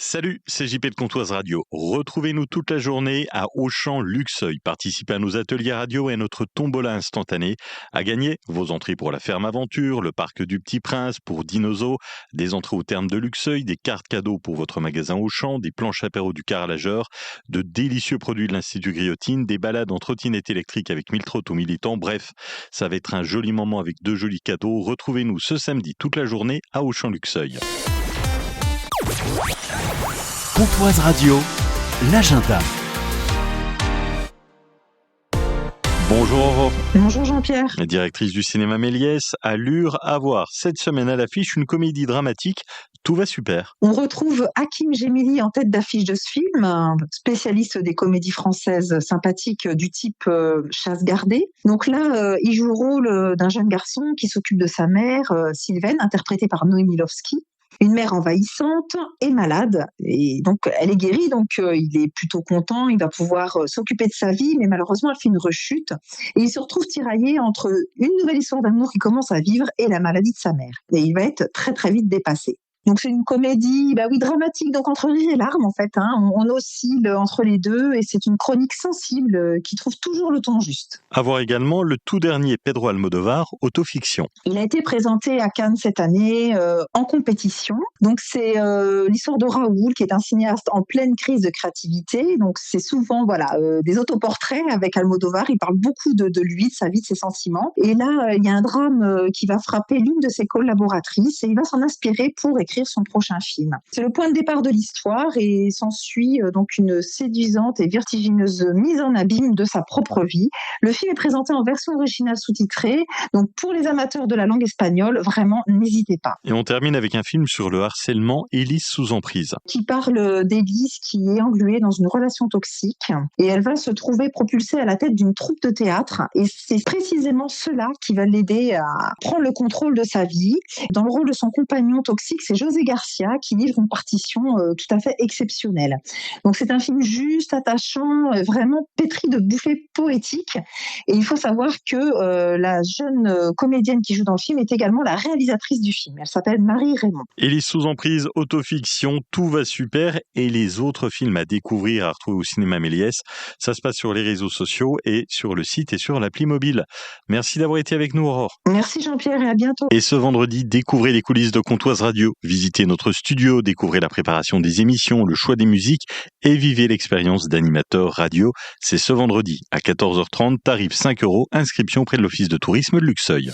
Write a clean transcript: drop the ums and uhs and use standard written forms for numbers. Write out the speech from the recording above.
Salut, c'est JP de Comptoise Radio. Retrouvez-nous toute la journée à Auchan Luxeuil. Participez à nos ateliers radio et à notre tombola instantanée. À gagner, vos entrées pour la ferme aventure, le parc du Petit Prince pour Dinozo, des entrées au terme de Luxeuil, des cartes cadeaux pour votre magasin Auchan, des planches apéro du carrelageur, de délicieux produits de l'Institut Griotine, des balades en trottinette électrique avec 1000 trottos militants. Bref, ça va être un joli moment avec de jolis cadeaux. Retrouvez-nous ce samedi toute la journée à Auchan Luxeuil. Comptoise Radio, l'agenda. Bonjour Aurore. Bonjour Jean-Pierre. La directrice du cinéma Méliès, Allure à voir. Cette semaine à l'affiche, une comédie dramatique. Tout va super. On retrouve Hakim Gemili en tête d'affiche de ce film, un spécialiste des comédies françaises sympathiques du type chasse gardée. Donc là, il joue le rôle d'un jeune garçon qui s'occupe de sa mère, Sylvaine, interprétée par Noémie Lovski. Une mère envahissante et malade, et donc elle est guérie, donc il est plutôt content, il va pouvoir s'occuper de sa vie, mais malheureusement elle fait une rechute, et il se retrouve tiraillé entre une nouvelle histoire d'amour qu'il commence à vivre et la maladie de sa mère, et il va être très très vite dépassé. Donc c'est une comédie, dramatique, donc entre rire et larmes en fait, on oscille entre les deux, et c'est une chronique sensible qui trouve toujours le ton juste. À voir également le tout dernier Pedro Almodovar, Autofiction. Il a été présenté à Cannes cette année en compétition. Donc c'est l'histoire de Raoul, qui est un cinéaste en pleine crise de créativité. Donc c'est souvent des autoportraits avec Almodovar. Il parle beaucoup de lui, de sa vie, de ses sentiments. Et là, il y a un drame qui va frapper l'une de ses collaboratrices, et il va s'en inspirer pour écrire son prochain film. C'est le point de départ de l'histoire, et s'ensuit donc une séduisante et vertigineuse mise en abîme de sa propre vie. Le film est présenté en version originale sous-titrée, donc pour les amateurs de la langue espagnole, vraiment n'hésitez pas. Et on termine avec un film sur le harcèlement, Élise sous emprise. Qui parle d'Élise qui est engluée dans une relation toxique, et elle va se trouver propulsée à la tête d'une troupe de théâtre, et c'est précisément cela qui va l'aider à prendre le contrôle de sa vie. Dans le rôle de son compagnon toxique, c'est José Garcia qui livre une partition tout à fait exceptionnelle. Donc c'est un film juste, attachant, vraiment pétri de bouffées poétiques. Et il faut savoir que la jeune comédienne qui joue dans le film est également la réalisatrice du film. Elle s'appelle Marie Raymond. Élise sous emprise, Autofiction, tout va super. Et les autres films à découvrir, à retrouver au cinéma Méliès, ça se passe sur les réseaux sociaux et sur le site et sur l'appli mobile. Merci d'avoir été avec nous, Aurore. Merci Jean-Pierre, et à bientôt. Et ce vendredi, découvrez les coulisses de Comptoise Radio. Visitez notre studio, découvrez la préparation des émissions, le choix des musiques et vivez l'expérience d'animateur radio. C'est ce vendredi à 14h30, tarif 5 €, inscription auprès de l'Office de tourisme de Luxeuil.